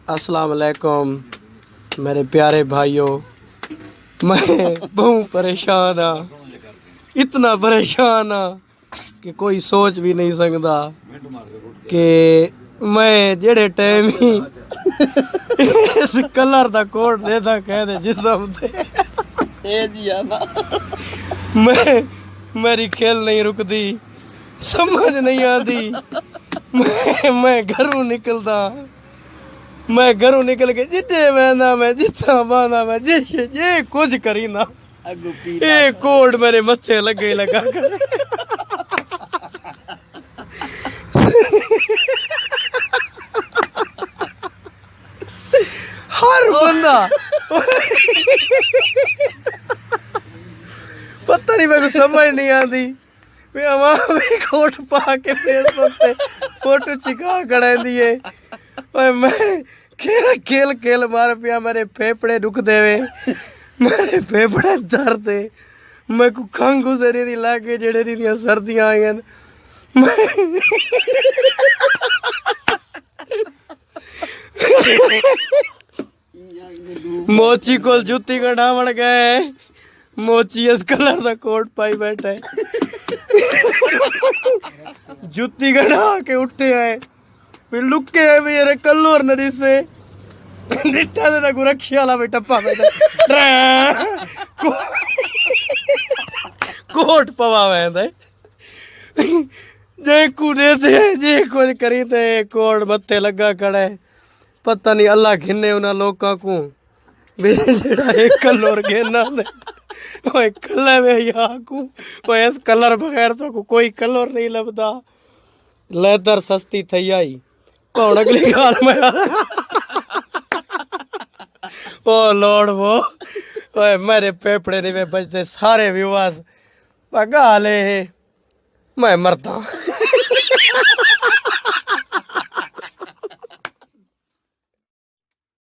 अस्सलाम वालेकुम मेरे प्यारे भाइयों। मैं बहुत परेशान हाँ, इतना परेशान हाँ कि कोई सोच भी नहीं सकता कि मैं जेड़े टाइम ही इस कलर दा कोट देता कह दे जिसम मैं मेरी खेल नहीं रुकती, समझ नहीं आती। मैं घरों निकलता, मैं घरों निकल के जिथे बहना मैं जितना बहना मैं जे कुछ करी ना ये कोड मेरे मत्थे लगे लगा कर। हर बंदा पता नहीं, मेरे को समझ नहीं आती। मैं कोट पा के फेसबुक पे फोटो चिका करा दिए। मैं खेल खेल खेल मार पिया, मेरे फेफड़े दुख देवे, मेरे फेफड़े दर्द है, मैं को खंघ से नहीं लागे जेड़े दी सर्दियां आई हैं। मोची को जुत्ती कढ़ावण गए, मोची इस कलर का कोट पाई बैठा है। जुत्ती कढ़ा के उठे आए फिर लुके है भी अरे कल्लूर नदी से निट्ठा दे को रक्षी वाला भी टप्पा बैठा कोट पवा में जे को देते जे कुछ करी थे कोट मत्थे लगा खड़े। पता नहीं अल्लाह खिन्ने उन्हें लोगों को जेड़ा एक कल्लूर घेना दे ओए कलर में यहाँ को ओए इस कलर बगैर तो को कोई कलर नहीं लभदा। लेदर सस्ती थई आई कौन अगली गाल में ओ लॉर्ड वो ओए मेरे पेपड़े नहीं में बजते सारे विवास पगा ले मैं मरता।